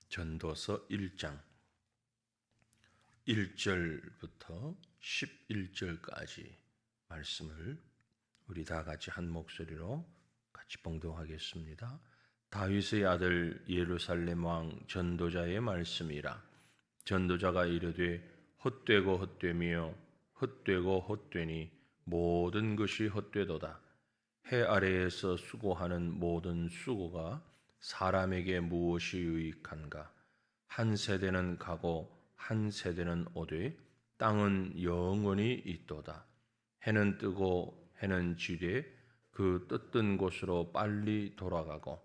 전도서 1장 1절부터 11절까지 말씀을 우리 다 같이 한 목소리로 같이 봉독하겠습니다. 다윗의 아들 예루살렘 왕 전도자의 말씀이라. 전도자가 이르되 헛되고 헛되며 헛되고 헛되니 모든 것이 헛되도다. 해 아래에서 수고하는 모든 수고가 사람에게 무엇이 유익한가? 한 세대는 가고 한 세대는 오되 땅은 영원히 있도다. 해는 뜨고 해는 지되 그 떴던 곳으로 빨리 돌아가고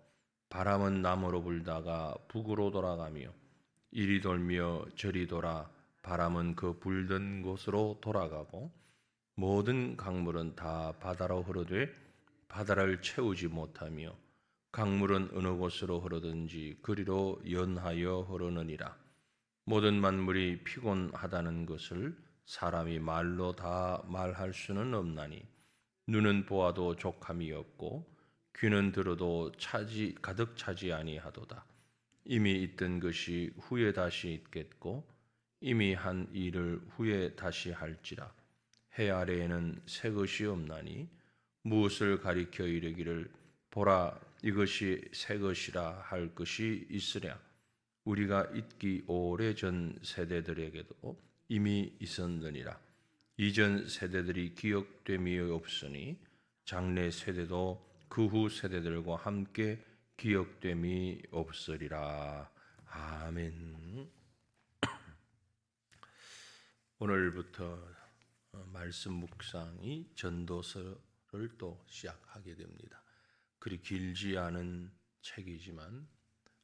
바람은 남으로 불다가 북으로 돌아가며 이리 돌며 저리 돌아 바람은 그 불던 곳으로 돌아가고 모든 강물은 다 바다로 흐르되 바다를 채우지 못하며 강물은 어느 곳으로 흐르든지 그리로 연하여 흐르느니라. 모든 만물이 피곤하다는 것을 사람이 말로 다 말할 수는 없나니 눈은 보아도 족함이 없고 귀는 들어도 가득 차지 아니하도다. 이미 있던 것이 후에 다시 있겠고 이미 한 일을 후에 다시 할지라. 해 아래에는 새 것이 없나니 무엇을 가리켜 이르기를 보라 이것이 새 것이라 할 것이 있으랴. 우리가 있기 오래전 세대들에게도 이미 있었느니라. 이전 세대들이 기억됨이 없으니 장래 세대도 그 후 세대들과 함께 기억됨이 없으리라. 아멘. 오늘부터 말씀 묵상이 전도서를 또 시작하게 됩니다. 그리 길지 않은 책이지만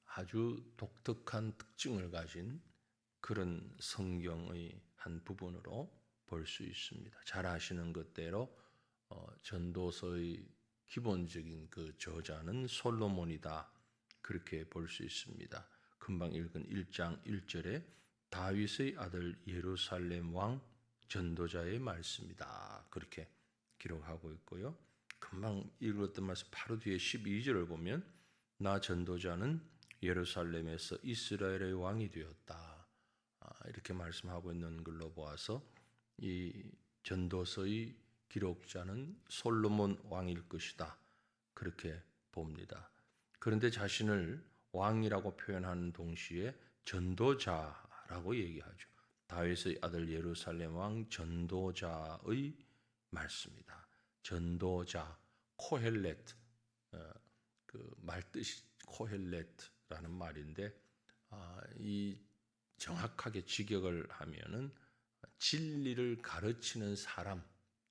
아주 독특한 특징을 가진 그런 성경의 한 부분으로 볼 수 있습니다. 잘 아시는 것대로 전도서의 기본적인 그 저자는 솔로몬이다. 그렇게 볼 수 있습니다. 금방 읽은 1장 1절에 다윗의 아들 예루살렘 왕 전도자의 말씀이다. 그렇게 기록하고 있고요. 금방 읽었던 말씀 바로 뒤에 12절을 보면 나 전도자는 예루살렘에서 이스라엘의 왕이 되었다. 이렇게 말씀하고 있는 걸로 보아서 이 전도서의 기록자는 솔로몬 왕일 것이다. 그렇게 봅니다. 그런데 자신을 왕이라고 표현하는 동시에 전도자라고 얘기하죠. 다윗의 아들 예루살렘 왕 전도자의 말씀이다. 전도자, 코헬렛, 그 말뜻이 코헬렛라는 말인데 이 정확하게 직역을 하면은 진리를 가르치는 사람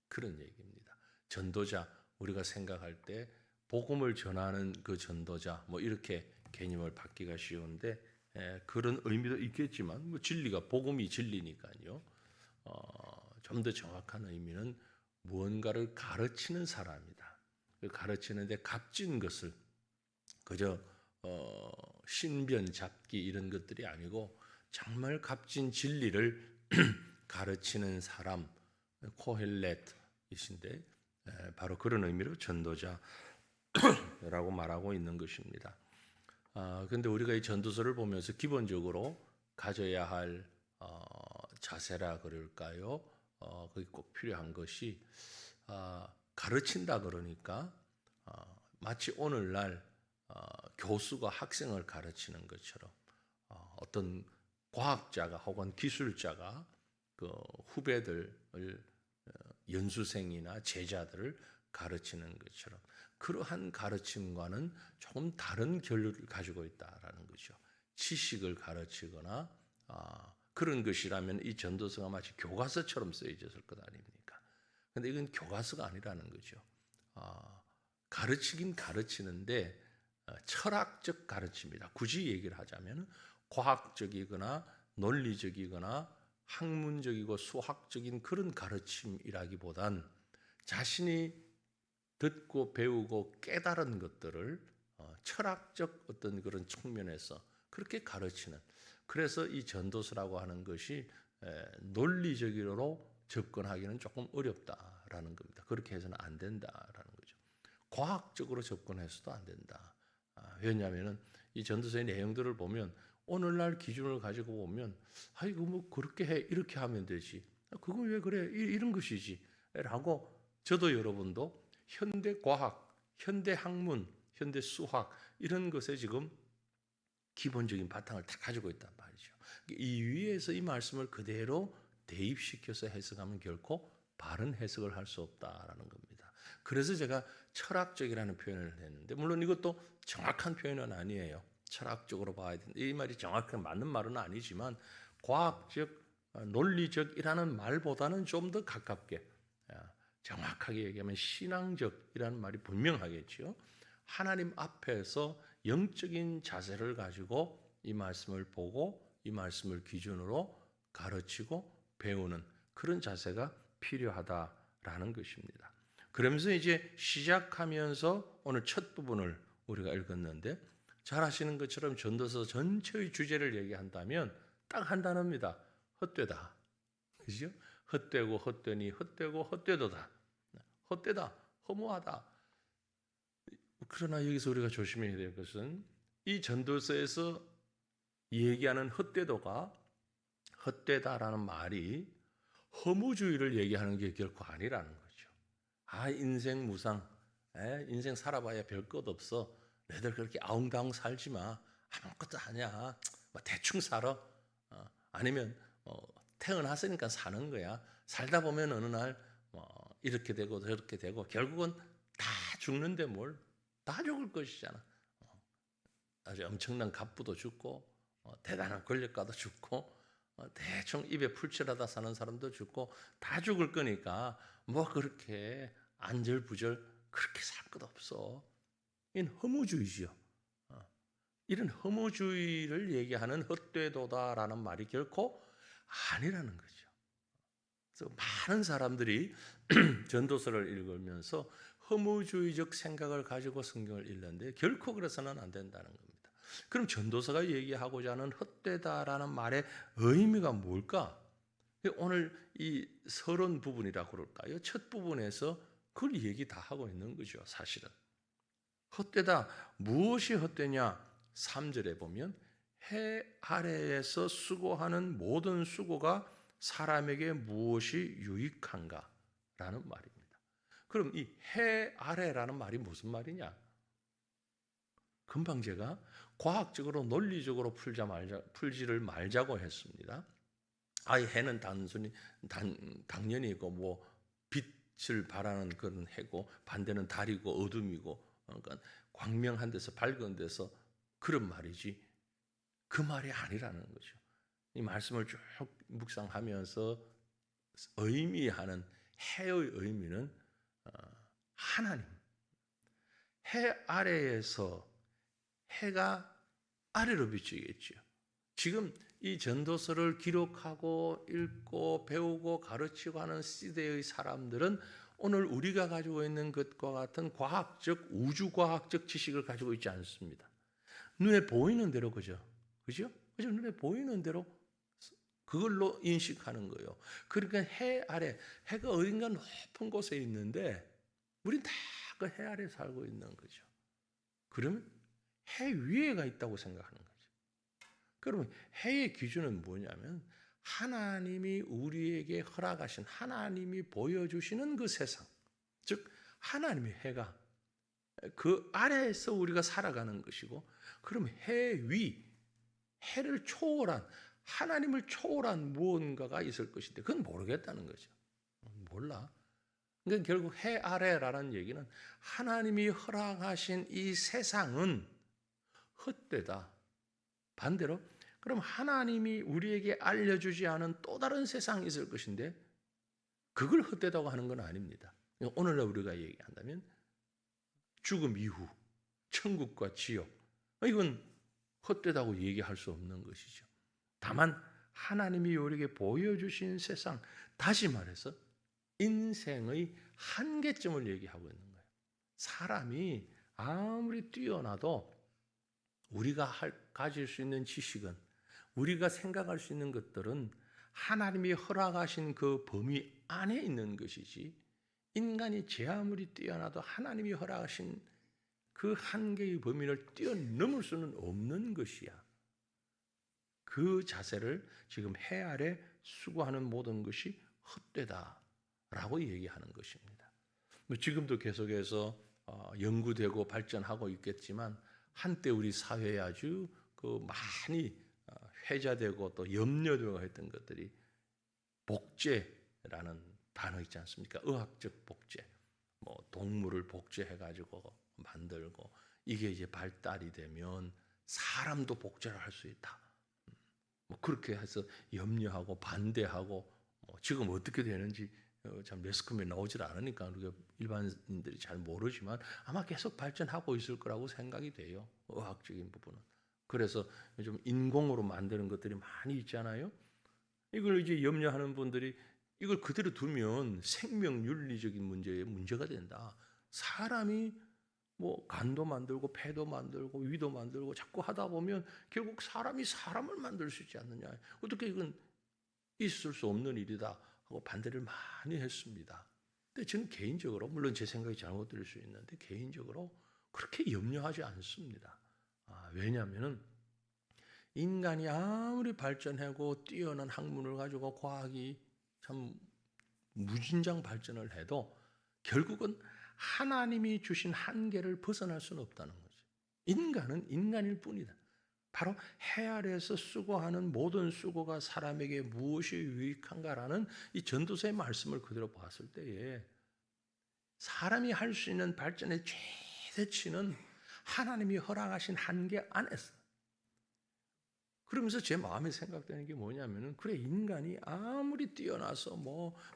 그런 얘기입니다. 전도자 우리가 생각할 때 복음을 전하는 그 전도자 뭐 이렇게 개념을 받기가 쉬운데 그런 의미도 있겠지만 뭐 진리가 복음이 진리니까요. 좀 더 정확한 의미는 무언가를 가르치는 사람이다. 가르치는데 값진 것을 그저 신변 잡기 이런 것들이 아니고 정말 값진 진리를 가르치는 사람 코헬렛이신데 바로 그런 의미로 전도자라고 말하고 있는 것입니다. 그런데 우리가 이 전도서를 보면서 기본적으로 가져야 할 자세라 그럴까요? 그게 꼭 필요한 것이 가르친다 그러니까 마치 오늘날 교수가 학생을 가르치는 것처럼 어떤 과학자가 혹은 기술자가 그 후배들을 연수생이나 제자들을 가르치는 것처럼 그러한 가르침과는 조금 다른 결론을 가지고 있다라는 거죠. 지식을 가르치거나 그런 것이라면 이 전도서가 마치 교과서처럼 쓰여졌을 것 아닙니까? 그런데 이건 교과서가 아니라는 거죠. 가르치긴 가르치는데 철학적 가르침이다. 굳이 얘기를 하자면 과학적이거나 논리적이거나 학문적이고 수학적인 그런 가르침이라기보단 자신이 듣고 배우고 깨달은 것들을 철학적 어떤 그런 측면에서 그렇게 가르치는 그래서 이 전도서라고 하는 것이 논리적으로 접근하기는 조금 어렵다라는 겁니다. 그렇게 해서는 안 된다라는 거죠. 과학적으로 접근해서도 안 된다. 왜냐하면 이 전도서의 내용들을 보면 오늘날 기준을 가지고 보면 이거 뭐 그렇게 해 이렇게 하면 되지. 그거 왜 그래 이런 것이지 라고 저도 여러분도 현대 과학, 현대 학문, 현대 수학 이런 것에 지금 기본적인 바탕을 다 가지고 있단 말이죠. 이 위에서 이 말씀을 그대로 대입시켜서 해석하면 결코 바른 해석을 할 수 없다라는 겁니다. 그래서 제가 철학적이라는 표현을 했는데 물론 이것도 정확한 표현은 아니에요. 철학적으로 봐야 된다. 이 말이 정확하게 맞는 말은 아니지만 과학적, 논리적이라는 말보다는 좀 더 가깝게 정확하게 얘기하면 신앙적이라는 말이 분명하겠죠. 하나님 앞에서 영적인 자세를 가지고 이 말씀을 보고 이 말씀을 기준으로 가르치고 배우는 그런 자세가 필요하다라는 것입니다. 그러면서 이제 시작하면서 오늘 첫 부분을 우리가 읽었는데 잘 아시는 것처럼 전도서 전체의 주제를 얘기한다면 딱 한 단어입니다. 헛되다. 그죠? 헛되고 헛되니 헛되고 헛되도다. 헛되다. 허무하다. 그러나 여기서 우리가 조심해야 될 것은 이 전도서에서 얘기하는 헛되도가 헛되다라는 말이 허무주의를 얘기하는 게 결코 아니라는 거죠. 인생 무상, 인생 살아봐야 별 것 없어. 너희들 그렇게 아웅다웅 살지 마. 아무것도 아니야. 뭐 대충 살아. 아니면 태어났으니까 사는 거야. 살다 보면 어느 날 이렇게 되고 저렇게 되고 결국은 다 죽는데 뭘. 다 죽을 것이잖아. 아주 엄청난 갑부도 죽고 대단한 권력가도 죽고 대충 입에 풀칠하다 사는 사람도 죽고 다 죽을 거니까 뭐 그렇게 안절부절 그렇게 살 것 없어. 이건 허무주의지요. 이런 허무주의를 얘기하는 헛되도다라는 말이 결코 아니라는 거죠. 그래서 많은 사람들이 전도서를 읽으면서 허무주의적 생각을 가지고 성경을 읽는데 결코 그래서는 안 된다는 겁니다. 그럼 전도서가 얘기하고자 하는 헛되다라는 말의 의미가 뭘까? 오늘 이 서론 부분이라고 그럴까요? 첫 부분에서 그걸 얘기 다 하고 있는 거죠, 사실은. 헛되다, 무엇이 헛되냐? 3절에 보면 해 아래에서 수고하는 모든 수고가 사람에게 무엇이 유익한가? 라는 말입니다. 그럼 이 해 아래라는 말이 무슨 말이냐? 금방 제가 과학적으로 논리적으로 풀지를 말자고 했습니다. 해는 단순히 당연히고 뭐 빛을 발하는 그런 해고 반대는 달이고 어둠이고 그러니까 광명한 데서 밝은 데서 그런 말이지 그 말이 아니라는 거죠. 이 말씀을 쭉 묵상하면서 의미하는 해의 의미는 하나님. 해 아래에서 해가 아래로 비치겠죠. 지금 이 전도서를 기록하고 읽고 배우고 가르치고 하는 시대의 사람들은 오늘 우리가 가지고 있는 것과 같은 과학적, 우주과학적 지식을 가지고 있지 않습니다. 눈에 보이는 대로 그죠? 눈에 보이는 대로 그걸로 인식하는 거예요. 그러니까 해 아래, 해가 어딘가 높은 곳에 있는데 우린 다 그 해 아래 살고 있는 거죠. 그러면 해 위에가 있다고 생각하는 거죠. 그러면 해의 기준은 뭐냐면 하나님이 우리에게 허락하신 하나님이 보여주시는 그 세상, 즉 하나님의 해가 그 아래에서 우리가 살아가는 것이고 그럼 해 위, 해를 초월한 하나님을 초월한 무언가가 있을 것인데 그건 모르겠다는 거죠. 몰라. 그러니까 결국 해 아래라는 얘기는 하나님이 허락하신 이 세상은 헛되다. 반대로 그럼 하나님이 우리에게 알려주지 않은 또 다른 세상이 있을 것인데 그걸 헛되다고 하는 건 아닙니다. 오늘날 우리가 얘기한다면 죽음 이후 천국과 지옥 이건 헛되다고 얘기할 수 없는 것이죠. 다만 하나님이 우리에게 보여주신 세상 다시 말해서 인생의 한계점을 얘기하고 있는 거예요. 사람이 아무리 뛰어나도 우리가 가질 수 있는 지식은 우리가 생각할 수 있는 것들은 하나님이 허락하신 그 범위 안에 있는 것이지 인간이 제 아무리 뛰어나도 하나님이 허락하신 그 한계의 범위를 뛰어넘을 수는 없는 것이야. 그 자세를 지금 해 아래 수고하는 모든 것이 헛되다라고 얘기하는 것입니다. 지금도 계속해서 연구되고 발전하고 있겠지만 한때 우리 사회에 아주 많이 회자되고 또 염려되고 했던 것들이 복제라는 단어 있지 않습니까? 의학적 복제, 동물을 복제해가지고 만들고 이게 이제 발달이 되면 사람도 복제를 할 수 있다. 그렇게 해서 염려하고 반대하고 지금 어떻게 되는지 참 매스컴에 나오질 않으니까 우리가 일반인들이 잘 모르지만 아마 계속 발전하고 있을 거라고 생각이 돼요. 의학적인 부분은. 그래서 좀 인공으로 만드는 것들이 많이 있잖아요. 이걸 이제 염려하는 분들이 이걸 그대로 두면 생명 윤리적인 문제가 된다. 사람이 간도 만들고 폐도 만들고 위도 만들고 자꾸 하다 보면 결국 사람이 사람을 만들 수 있지 않느냐. 어떻게 이건 있을 수 없는 일이다 하고 반대를 많이 했습니다. 근데 저는 개인적으로 물론 제 생각이 잘못될 수 있는데 개인적으로 그렇게 염려하지 않습니다. 왜냐하면 인간이 아무리 발전하고 뛰어난 학문을 가지고 과학이 참 무진장 발전을 해도 결국은 하나님이 주신 한계를 벗어날 수는 없다는 거죠. 인간은 인간일 뿐이다. 바로 해 아래에서 수고하는 모든 수고가 사람에게 무엇이 유익한가라는 이 전도서의 말씀을 그대로 봤을 때에 사람이 할 수 있는 발전의 최대치는 하나님이 허락하신 한계 안에서. 그러면서 제 마음에 생각되는 게 뭐냐면은 그래 인간이 아무리 뛰어나서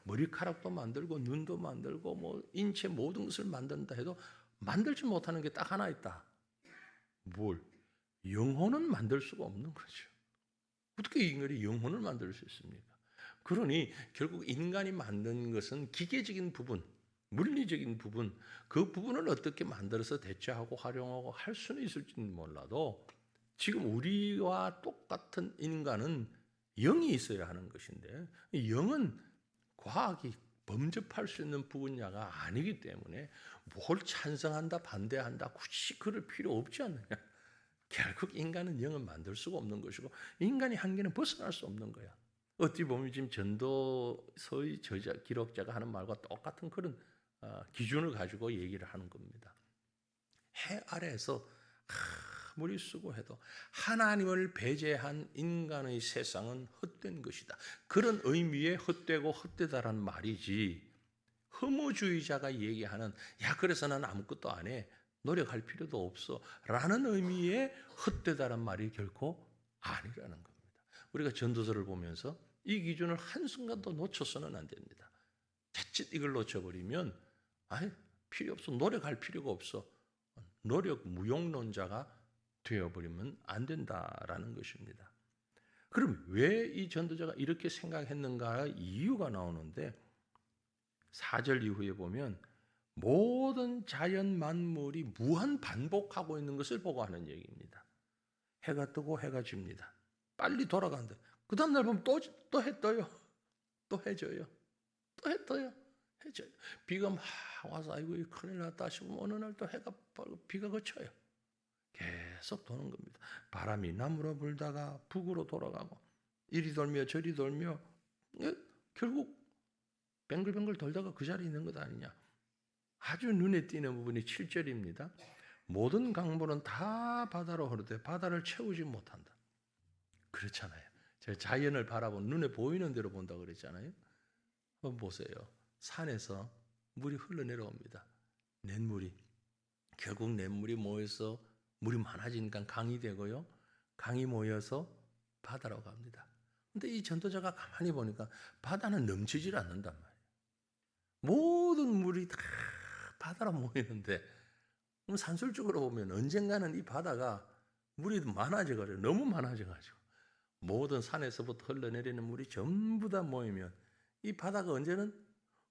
머리카락도 만들고 눈도 만들고 인체 모든 것을 만든다 해도 만들지 못하는 게 딱 하나 있다. 뭘? 영혼은 만들 수가 없는 거죠. 어떻게 인간이 영혼을 만들 수 있습니까? 그러니 결국 인간이 만든 것은 기계적인 부분, 물리적인 부분, 그 부분을 어떻게 만들어서 대체하고 활용하고 할 수는 있을지는 몰라도 지금 우리와 똑같은 인간은 영이 있어야 하는 것인데 영은 과학이 범접할 수 있는 분야가 아니기 때문에 뭘 찬성한다 반대한다 굳이 그럴 필요 없지 않느냐. 결국 인간은 영을 만들 수가 없는 것이고 인간의 한계는 벗어날 수 없는 거야. 어찌 보면 지금 전도서의 기록자가 하는 말과 똑같은 그런 기준을 가지고 얘기를 하는 겁니다. 해 아래에서 아무리 수고해도 하나님을 배제한 인간의 세상은 헛된 것이다. 그런 의미의 헛되고 헛되다라는 말이지 허무주의자가 얘기하는 그래서 난 아무것도 안 해. 노력할 필요도 없어. 라는 의미의 헛되다란 말이 결코 아니라는 겁니다. 우리가 전도서를 보면서 이 기준을 한순간도 놓쳐서는 안 됩니다. 자칫 이걸 놓쳐버리면 필요 없어. 노력할 필요가 없어. 노력 무용론자가 되어버리면 안 된다라는 것입니다. 그럼 왜 이 전도자가 이렇게 생각했는가 이유가 나오는데 4절 이후에 보면 모든 자연 만물이 무한 반복하고 있는 것을 보고 하는 얘기입니다. 해가 뜨고 해가 집니다. 빨리 돌아간다. 그 다음 날 보면 또 해 떠요. 또 해져요. 또 해 떠요. 해져요. 비가 막 와서 아이고 큰일 났다 싶으면 어느 날 또 비가 그쳐요. 계속 도는 겁니다. 바람이 남으로 불다가 북으로 돌아가고 이리 돌며 저리 돌며 결국 뱅글뱅글 돌다가 그 자리에 있는 것 아니냐. 아주 눈에 띄는 부분이 7절입니다. 모든 강물은 다 바다로 흐르되 바다를 채우지 못한다. 그렇잖아요. 제가 자연을 바라본 눈에 보이는 대로 본다고 그랬잖아요. 한번 보세요. 산에서 물이 흘러내려옵니다. 냇물이. 결국 냇물이 모여서 물이 많아지니까 강이 되고요. 강이 모여서 바다로 갑니다. 근데 이 전도자가 가만히 보니까 바다는 넘치질 않는단 말이에요. 모든 물이 다 바다로 모이는데 그럼 산술적으로 보면 언젠가는 이 바다가 물이 많아져가지고 너무 많아져가지고 모든 산에서부터 흘러내리는 물이 전부 다 모이면 이 바다가 언제는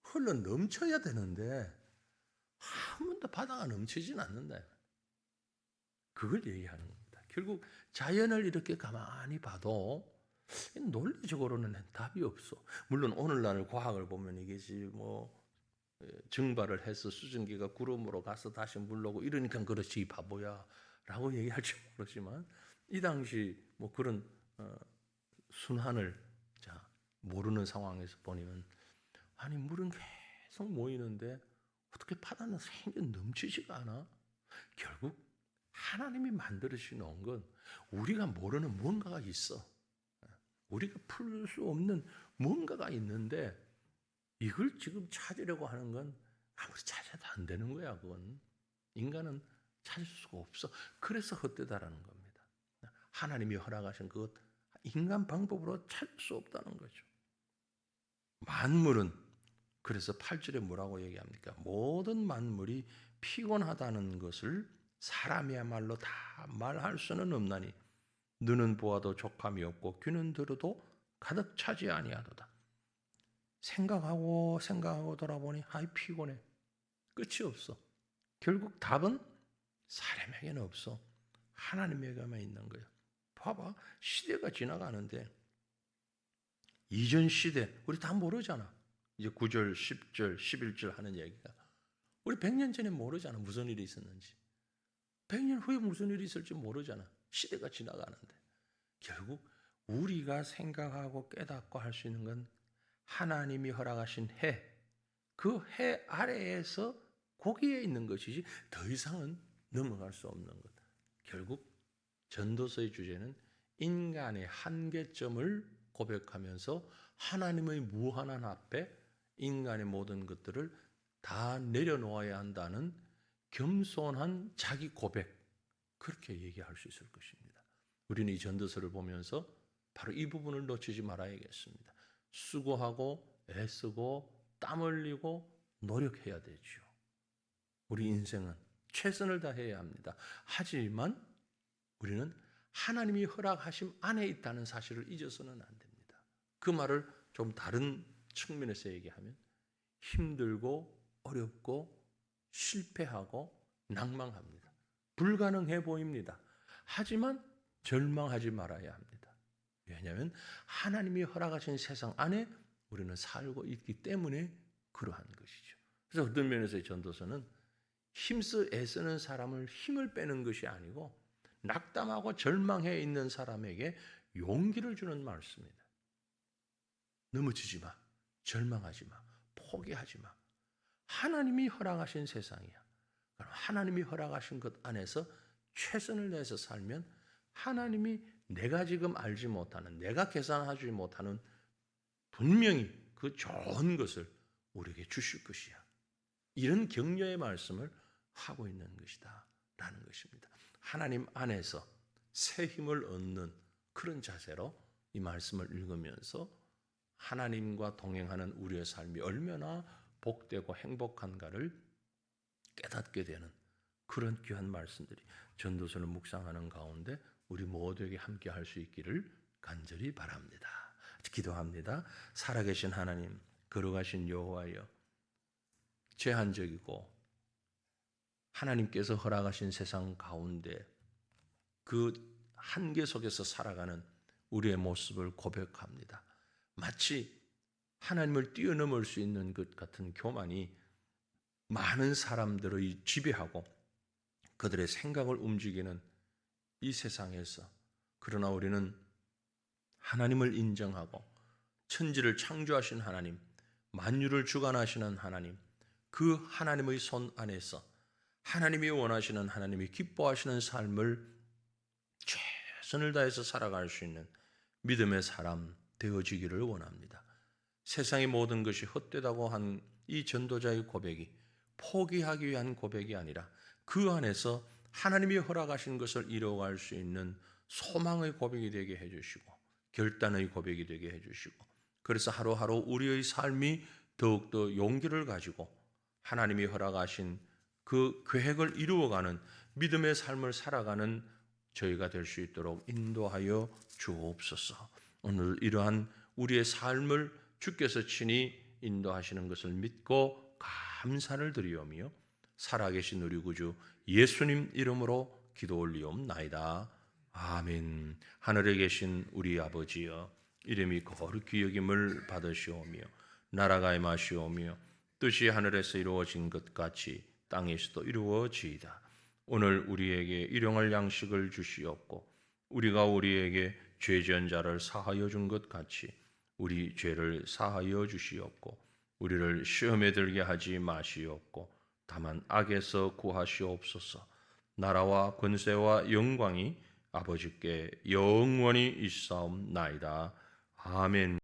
흘러 넘쳐야 되는데 한 번도 바다가 넘치진 않는다. 그걸 얘기하는 겁니다. 결국 자연을 이렇게 가만히 봐도 논리적으로는 답이 없어. 물론 오늘날 과학을 보면 이게지 증발을 해서 수증기가 구름으로 가서 다시 물러오고 이러니까 그렇지 바보야 라고 얘기할지 모르지만 이 당시 그런 순환을 모르는 상황에서 보면 아니 물은 계속 모이는데 어떻게 바다는 생겨 넘치지가 않아? 결국 하나님이 만들어주신 건 우리가 모르는 뭔가가 있어. 우리가 풀 수 없는 뭔가가 있는데 이걸 지금 찾으려고 하는 건 아무리 찾아도 안 되는 거야. 그건 인간은 찾을 수가 없어. 그래서 헛되다라는 겁니다. 하나님이 허락하신 그것 인간 방법으로 찾을 수 없다는 거죠. 만물은 그래서 8절에 뭐라고 얘기합니까? 모든 만물이 피곤하다는 것을 사람이야말로 다 말할 수는 없나니 눈은 보아도 족함이 없고 귀는 들어도 가득 차지 아니하도다. 생각하고 돌아보니 아이 피곤해. 끝이 없어. 결국 답은 사람에게는 없어. 하나님에게만 있는 거야. 봐봐. 시대가 지나가는데 이전 시대 우리 다 모르잖아. 이제 9절, 10절, 11절 하는 얘기가 우리 100년 전에 모르잖아. 무슨 일이 있었는지. 100년 후에 무슨 일이 있을지 모르잖아. 시대가 지나가는데. 결국 우리가 생각하고 깨닫고 할 수 있는 건 하나님이 허락하신 해, 그 해 아래에서 거기에 있는 것이지 더 이상은 넘어갈 수 없는 것. 결국 전도서의 주제는 인간의 한계점을 고백하면서 하나님의 무한한 앞에 인간의 모든 것들을 다 내려놓아야 한다는 겸손한 자기 고백, 그렇게 얘기할 수 있을 것입니다. 우리는 이 전도서를 보면서 바로 이 부분을 놓치지 말아야겠습니다. 수고하고 애쓰고 땀 흘리고 노력해야 되죠. 우리 인생은 최선을 다해야 합니다. 하지만 우리는 하나님이 허락하심 안에 있다는 사실을 잊어서는 안 됩니다. 그 말을 좀 다른 측면에서 얘기하면 힘들고 어렵고 실패하고 낭망합니다. 불가능해 보입니다. 하지만 절망하지 말아야 합니다. 왜냐하면 하나님이 허락하신 세상 안에 우리는 살고 있기 때문에 그러한 것이죠. 그래서 어떤 면에서의 전도서는 힘써 애쓰는 사람을 힘을 빼는 것이 아니고 낙담하고 절망해 있는 사람에게 용기를 주는 말씀입니다. 넘어지지 마. 절망하지 마. 포기하지 마. 하나님이 허락하신 세상이야. 하나님이 허락하신 것 안에서 최선을 다해서 살면 하나님이 내가 지금 알지 못하는, 내가 계산하지 못하는 분명히 그 좋은 것을 우리에게 주실 것이야. 이런 격려의 말씀을 하고 있는 것이다 라는 것입니다. 하나님 안에서 새 힘을 얻는 그런 자세로 이 말씀을 읽으면서 하나님과 동행하는 우리의 삶이 얼마나 복되고 행복한가를 깨닫게 되는 그런 귀한 말씀들이 전도서를 묵상하는 가운데 우리 모두에게 함께 할 수 있기를 간절히 바랍니다. 기도합니다. 살아계신 하나님, 거룩하신 여호와여, 제한적이고 하나님께서 허락하신 세상 가운데 그 한계 속에서 살아가는 우리의 모습을 고백합니다. 마치 하나님을 뛰어넘을 수 있는 것 같은 교만이 많은 사람들의 지배하고 그들의 생각을 움직이는 이 세상에서, 그러나 우리는 하나님을 인정하고 천지를 창조하신 하나님, 만유를 주관하시는 하나님, 그 하나님의 손 안에서 하나님이 원하시는, 하나님이 기뻐하시는 삶을 최선을 다해서 살아갈 수 있는 믿음의 사람 되어지기를 원합니다. 세상의 모든 것이 헛되다고 한 이 전도자의 고백이 포기하기 위한 고백이 아니라 그 안에서 하나님이 허락하신 것을 이루어갈 수 있는 소망의 고백이 되게 해주시고 결단의 고백이 되게 해주시고, 그래서 하루하루 우리의 삶이 더욱더 용기를 가지고 하나님이 허락하신 그 계획을 이루어가는 믿음의 삶을 살아가는 저희가 될 수 있도록 인도하여 주옵소서. 오늘 이러한 우리의 삶을 주께서 친히 인도하시는 것을 믿고 감사를 드리오며 살아계신 우리 구주 예수님 이름으로 기도 올리옵나이다. 아멘. 하늘에 계신 우리 아버지여, 이름이 거룩히 여김을 받으시오며 나라가 임하시오며 뜻이 하늘에서 이루어진 것 같이 땅에서도 이루어지이다. 오늘 우리에게 일용할 양식을 주시옵고 우리가 우리에게 죄 지은 자를 사하여 준 것 같이 우리 죄를 사하여 주시옵고 우리를 시험에 들게 하지 마시옵고 다만 악에서 구하시옵소서. 나라와 권세와 영광이 아버지께 영원히 있사옵나이다. 아멘.